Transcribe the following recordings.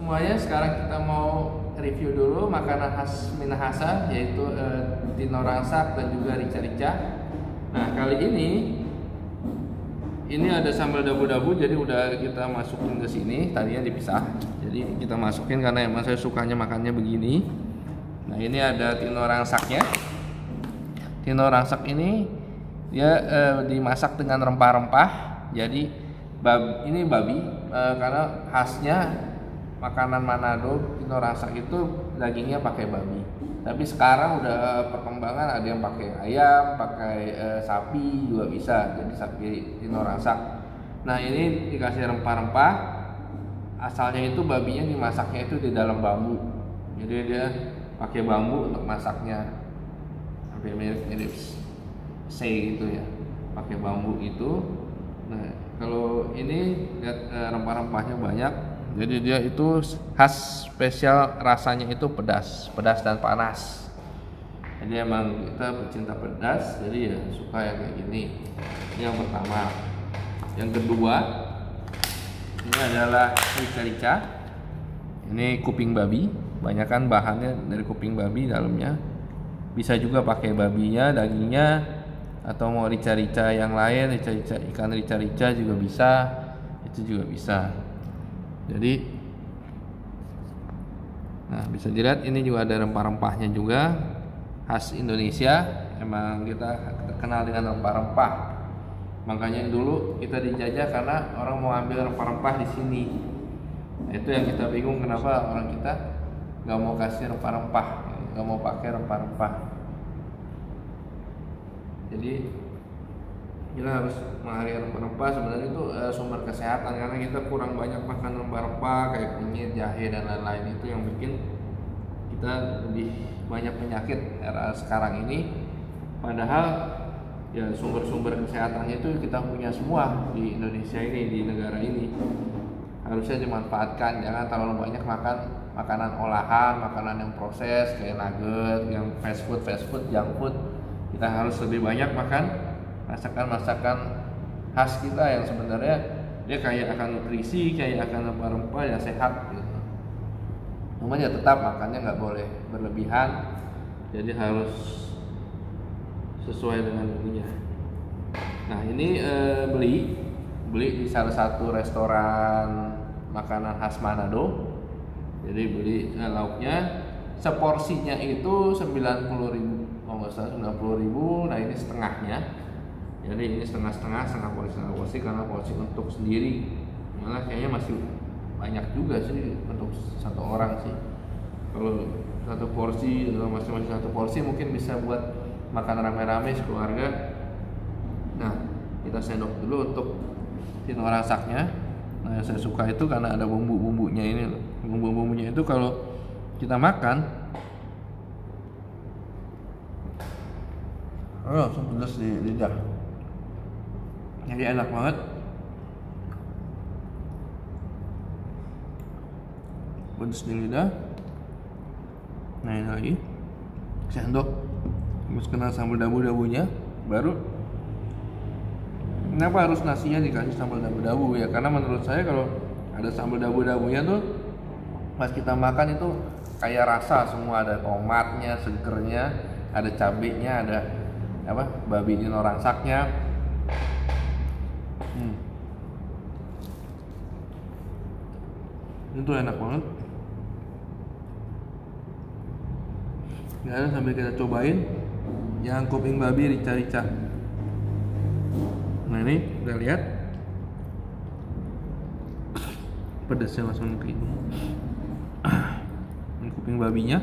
semuanya, sekarang kita mau review dulu makanan khas Minahasa, yaitu tino rangsak dan juga rica-rica. Nah, kali ini ada sambal dabu-dabu, jadi udah kita masukin ke sini, tadinya dipisah. Jadi kita masukin karena emang saya sukanya makannya begini. Nah, ini ada tino rangsaknya. Tino rangsak ini dia dimasak dengan rempah-rempah. Jadi ini babi, karena khasnya makanan Manado tino rangsak itu dagingnya pakai babi. Tapi sekarang udah perkembangan, ada yang pakai ayam, pakai sapi juga bisa. Jadi sapi tino rangsak. Nah, ini dikasih rempah-rempah. Asalnya itu babinya dimasaknya itu di dalam bambu. Jadi dia pakai bambu untuk masaknya. Hampir mirip sei gitu ya. Pakai bambu itu. Nah, kalau ini lihat rempah-rempahnya banyak. Jadi dia itu khas spesial, rasanya itu pedas dan panas. Jadi emang kita pecinta pedas, jadi ya suka yang kayak gini. Ini yang pertama. Yang kedua, ini adalah rica-rica. Ini kuping babi, banyakan bahannya dari kuping babi dalamnya. Bisa juga pakai babinya, dagingnya, atau mau rica-rica yang lain, rica-rica ikan rica-rica juga bisa. Itu juga bisa. Jadi, nah bisa dilihat ini juga ada rempah-rempahnya juga, khas Indonesia. Emang kita terkenal dengan rempah-rempah. Makanya dulu kita dijajah karena orang mau ambil rempah-rempah di sini. Nah, itu yang kita bingung, kenapa orang kita nggak mau kasih rempah-rempah, nggak mau pakai rempah-rempah. Jadi kita harus mengalir rempah-rempah. Sebenarnya itu sumber kesehatan, karena kita kurang banyak makan rempah-rempah kayak kunyit, jahe dan lain-lain. Itu yang bikin kita lebih banyak penyakit era sekarang ini. Padahal ya sumber-sumber kesehatannya itu kita punya semua di Indonesia ini, di negara ini. Harusnya dimanfaatkan, jangan terlalu banyak makan makanan olahan, makanan yang proses kayak nugget, yang fast food, junk food. Kita harus lebih banyak makan masakan-masakan khas kita yang sebenarnya dia kaya akan nutrisi, kaya akan rempah-rempah yang sehat gitu. Namun ya tetap makannya nggak boleh berlebihan, jadi harus sesuai dengan ininya. Nah, ini beli di salah satu restoran makanan khas Manado. Jadi beli lauknya, seporsinya itu 90.000, kalau nggak salah 90.000. Nah, ini setengahnya. Jadi ini setengah porsi karena porsi untuk sendiri. Malah kayaknya masih banyak juga sih untuk satu orang sih. Kalau satu porsi atau masih satu porsi mungkin bisa buat makan rame-rame sekeluarga. Nah, kita sendok dulu untuk tino rangsaknya. Nah, yang saya suka itu karena ada bumbu-bumbunya ini. Bumbu-bumbunya itu kalau kita makan, langsung pedas di lidah. Jadi enak banget. Pedas di lidah. Nah, ini lagi sendok, terus kena sambal dabu-dabunya. Baru, kenapa harus nasinya dikasih sambal dabu-dabu ya? Karena menurut saya kalau ada sambal dabu-dabunya tuh pas kita makan itu kayak rasa semua, ada tomatnya, segernya, ada cabenya, ada babi tino rangsaknya. Itu enak banget. Ya, sambil kita cobain yang kuping babi rica-rica. Nah, ini udah lihat pedasnya langsung ke hidung. Ini kuping babinya.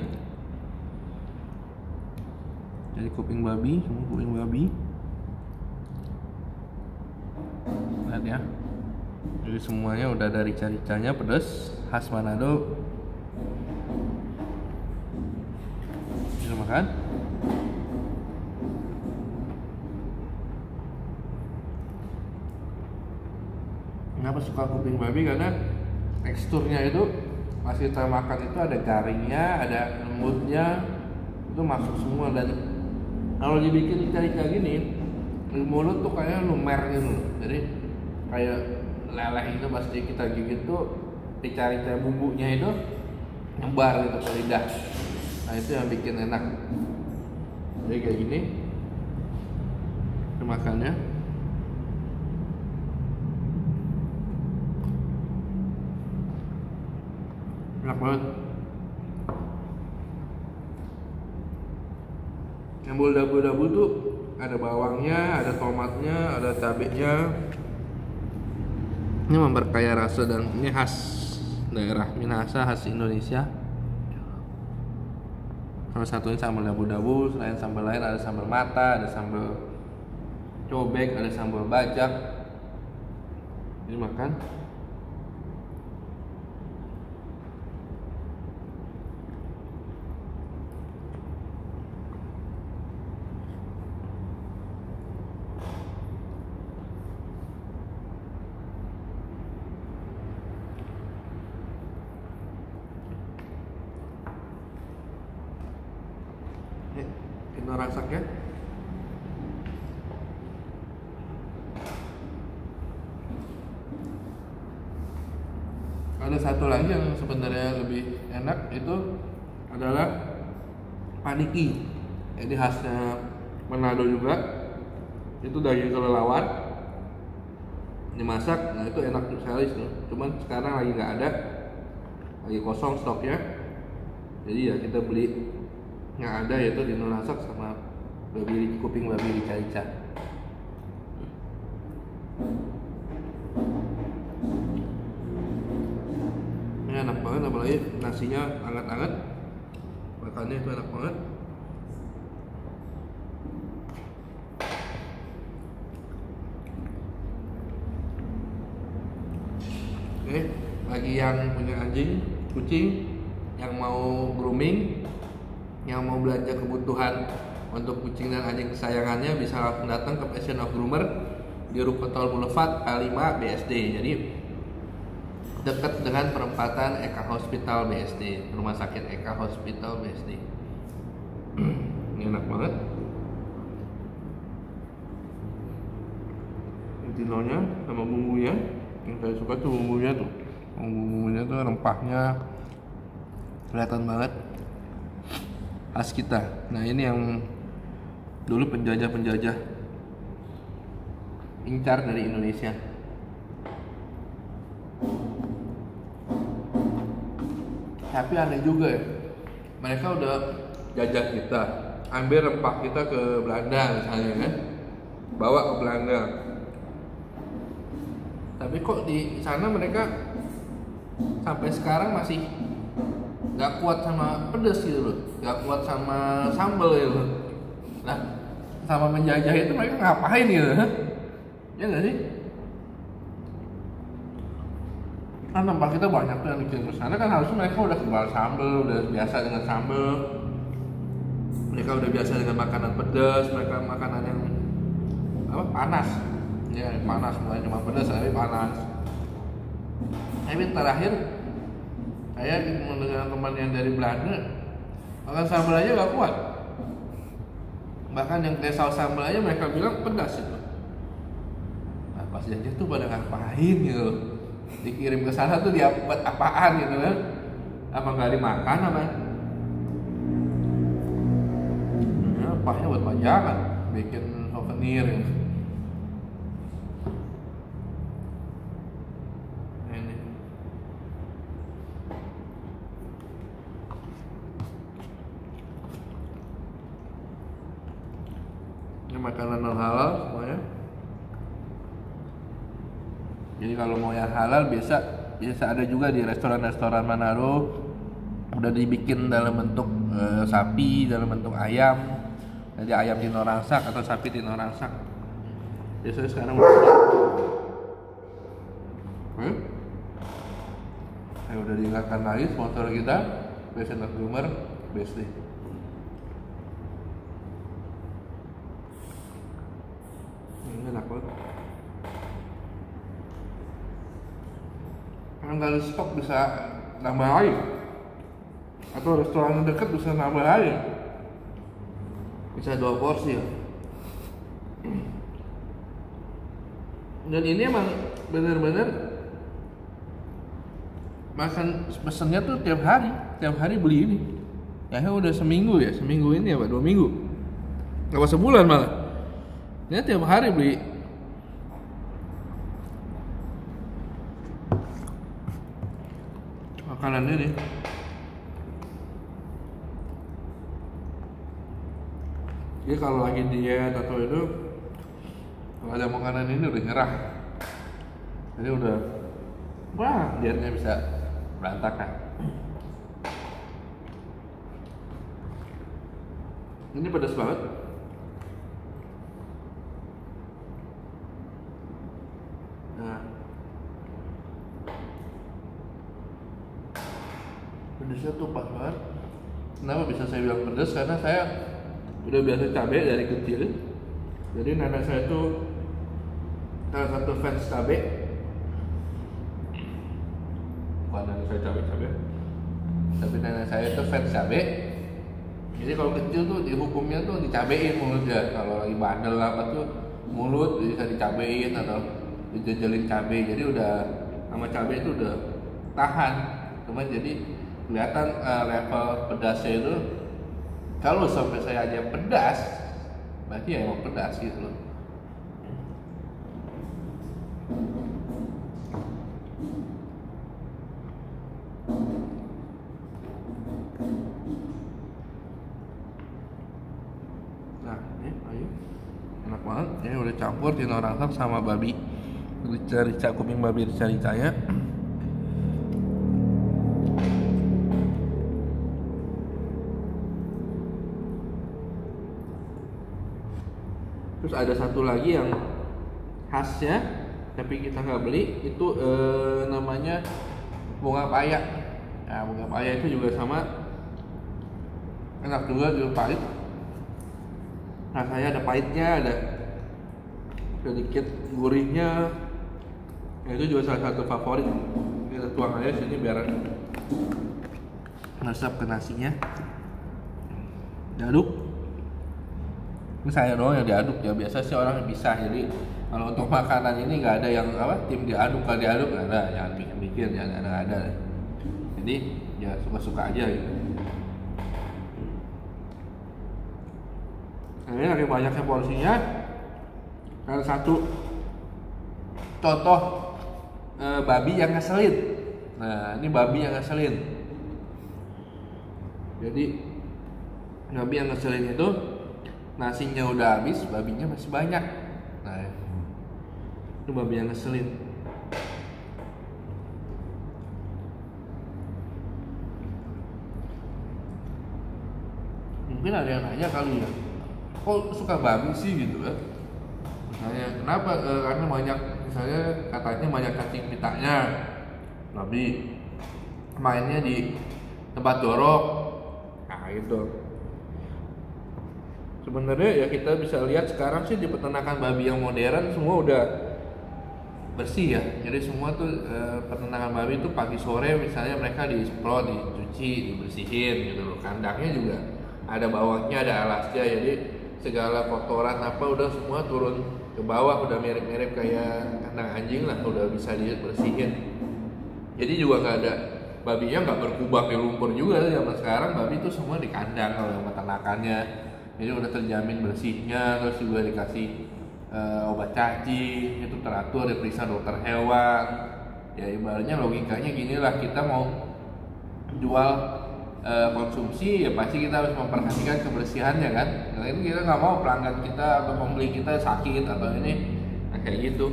Jadi kuping babi, semua kuping babi. Lihat ya. Jadi semuanya udah dari rica-ricanya, pedas, khas Manado. Kita makan. Kenapa suka kuping babi? Karena teksturnya itu masih kita makan itu ada garingnya, ada lembutnya, itu masuk semua. Dan kalau dibikin rica-rica gini, di mulut tuh kayak lumer gitu. Jadi kayak leleh itu pasti kita gigit tuh rica-rica bumbunya itu nyebar gitu ke lidah. Nah itu yang bikin enak. Jadi kayak gini makannya. Enak banget. Yang dabu-dabu tuh ada bawangnya, ada tomatnya, ada cabenya. Ini memperkaya rasa dan ini khas daerah Minahasa, khas Indonesia. Salah satunya sambal dabu-dabu, selain sambal lain ada sambal mata, ada sambal cobek, ada sambal bajak. Ini makan. Kita rasaknya. Ada satu lagi yang sebenarnya lebih enak, itu adalah paniki. Jadi khasnya Manado juga. Itu daging kelelawar dimasak. Nah itu enak sekali tuh. Cuman sekarang lagi nggak ada, lagi kosong stoknya. Jadi ya kita beli yang ada, yaitu dinorasak sama kuping babi rica-rica. Ini enak banget, apalagi nasinya hangat-hangat, makannya itu enak banget. Oke, bagi yang punya anjing, kucing, yang mau grooming, yang mau belanja kebutuhan untuk kucing dan anjing kesayangannya, bisa langsung datang ke Passion of Groomer di Rukotol Boulevard A5 BSD. Jadi dekat dengan perempatan Eka Hospital BSD, Rumah Sakit Eka Hospital BSD. Ini enak banget. Tinonya sama bumbunya, yang saya suka tuh bumbunya tuh. Bumbunya tuh rempahnya kelihatan banget khas kita. Nah ini yang dulu penjajah incar dari Indonesia. Tapi aneh juga ya, mereka udah jajah kita, ambil rempah kita ke Belanda misalnya kan, bawa ke Belanda. Tapi kok di sana mereka sampai sekarang masih nggak kuat sama pedas gitu loh, nggak kuat sama sambal gitu loh. Nah, sama menjajah itu mereka ngapain gitu? Ya nggak sih? Kan tempat kita banyak tuh yang dikirim ke sana, kan harusnya mereka udah kebal sambal, udah biasa dengan sambal. Mereka udah biasa dengan makanan pedas, mereka makanan yang apa, panas. Ya panas, bukan cuma pedas tapi panas. Tapi terakhir saya dengan teman yang dari Belanda, makan sambal aja gak kuat. Bahkan yang kayak saus sambal aja mereka bilang pedas itu. Nah pas jajah tuh pada ngapain gitu, dikirim ke sana tuh buat apaan gitu kan? Apa nggak dimakan apa? Ya, apanya buat pajangan, bikin souvenir gitu. Makanan non halal semuanya. Jadi kalau mau yang halal biasa ada juga di restoran-restoran Manado, udah dibikin dalam bentuk sapi, dalam bentuk ayam. Jadi ayam tinorangsak atau sapi tinorangsak. Biasanya sekarang udah diingatkan lagi sponsor kita, Passion of Groomer BSD. Enak banget. Kalau stok bisa nambah lagi, atau restoran dekat bisa nambah lagi, bisa 2 porsi ya. Dan ini emang bener-bener makan pesennya tuh tiap hari beli ini. Ya udah seminggu ini apa 2 minggu, nggak sebulan malah. Ini tiap hari beli. Makanan ini. Jadi kalau lagi diet atau itu, kalau ada makanan ini udah nyerah. Jadi udah, wah dietnya bisa berantakan. Ini pedas banget. Nah, pedasnya tuh pas banget. Kenapa bisa saya bilang pedas? Karena saya udah biasa cabai dari kecil. Jadi nenek saya tuh salah satu fans cabai. Bukan nenek saya cabai, tapi nenek saya itu fans cabai. Jadi kalau kecil tuh dihukumnya tuh dicabein mulutnya. Kalau lagi bandel apa tuh mulut bisa dicabein atau dijejelin cabai. Jadi udah sama cabai itu udah tahan. Cuma jadi kelihatan level pedasnya itu, kalau sampai saya aja pedas, berarti ya emang pedas gitu loh. Nah, ini ayo, enak banget. Ini udah campur tinorangsang sama babi rica-rica, kuping babi rica-ricanya. Terus ada satu lagi yang khasnya, tapi kita nggak beli, itu namanya bunga paya. Nah, bunga paya itu juga sama, enak juga, juga pahit. Rasanya ada pahitnya, ada sedikit gurihnya. Nah, itu juga salah satu favorit. Kita tuang aja sini biar meresap ke nasinya. Diaduk. Ini saya doang yang diaduk ya, biasa sih orang bisa. Jadi kalau untuk makanan ini nggak ada yang apa tim diaduk nggak ada, jangan bikin jangan ada. Jadi ya suka aja gitu. Nah, ini lagi banyaknya porsinya. Salah satu contoh babi yang ngeselin. Nah, ini babi yang ngeselin. Jadi babi yang ngeselin itu nasinya udah habis, babinya masih banyak. Nah, itu babi yang ngeselin. Mungkin ada yang nanya kali ya, kok suka babi sih gitu kan? Misalnya kenapa? Karena banyak, misalnya katanya banyak cacing pitanya babi, mainnya di tempat jorok. Nah gitu. Sebenarnya ya kita bisa lihat sekarang sih di peternakan babi yang modern semua udah bersih ya. Jadi semua tuh peternakan babi itu pagi sore misalnya mereka disemprot, dicuci, dibersihin gitu loh. Kandangnya juga ada bawahnya, ada alasnya. Jadi segala kotoran apa udah semua turun ke bawah, udah mirip-mirip kayak kandang anjing lah, udah bisa dibersihin. Jadi juga nggak ada, babinya nggak berkubang di lumpur juga. Zaman sekarang babi itu semua di kandang kalau yang peternakannya. Jadi udah terjamin bersihnya, terus juga dikasih obat cacing, itu teratur, diperiksa dokter hewan. Ya ibaratnya logikanya gini lah, kita mau jual konsumsi ya pasti kita harus memperhatikan kebersihannya kan. Nah, ini kita nggak mau pelanggan kita atau pembeli kita sakit atau ini, nah kayak gitu.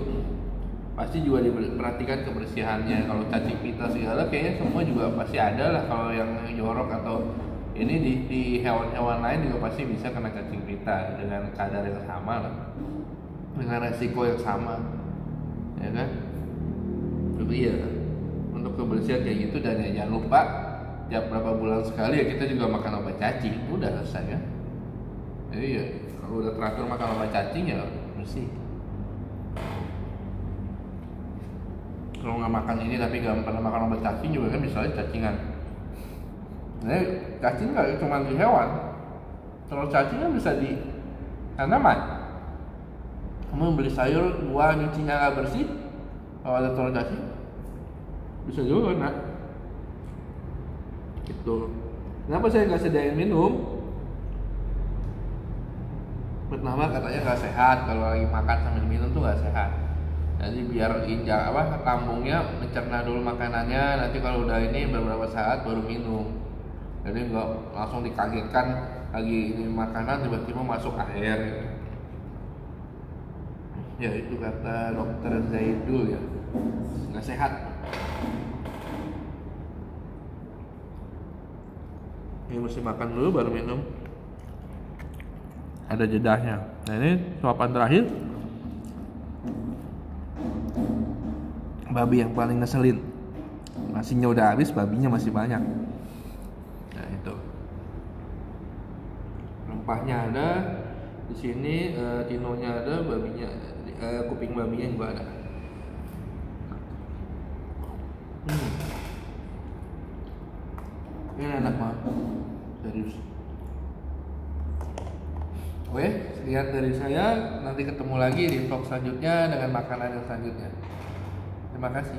Pasti juga diperhatikan kebersihannya. Kalau cacing pita segala kayaknya semua juga pasti ada lah. Kalau yang jorok atau ini di hewan-hewan lain juga pasti bisa kena cacing pita dengan kadar yang sama lah, dengan resiko yang sama, ya kan? Jadi ya untuk kebersihan kayak gitu, dan ya jangan lupa tiap berapa bulan sekali ya kita juga makan obat cacing, itu udah selesai ya. Jadi ya kalau udah teratur makan obat cacing ya bersih. Kalau nggak makan ini tapi nggak pernah makan obat cacing juga kan misalnya cacingan. Nah, cacing nggak cuma di hewan, telur cacing kan bisa di tanaman. Kamu beli sayur, buah, nyucinya nggak bersih, kalau ada telur cacing bisa juga nak. Itu. Kenapa saya nggak sediain minum? Pertama katanya nggak sehat, kalau lagi makan sambil minum tuh nggak sehat. Jadi biar lambungnya mencerna dulu makanannya, nanti kalau udah ini beberapa saat baru minum. Jadi nggak langsung dikagetkan lagi ini makanan tiba-tiba masuk air. Ya itu kata dokter Zaidul ya, nggak sehat. Ini mesti makan dulu baru minum. Ada jedahnya. Nah ini suapan terakhir. Babi yang paling ngeselin. Nasinya udah habis, babinya masih banyak. Nah itu. Rempahnya ada. Di sini tinonya ada, babinya, kuping babinya juga ada. Ini enak banget. Serius. Oke, sekian dari saya. Nanti ketemu lagi di vlog selanjutnya dengan makanan yang selanjutnya. Terima kasih.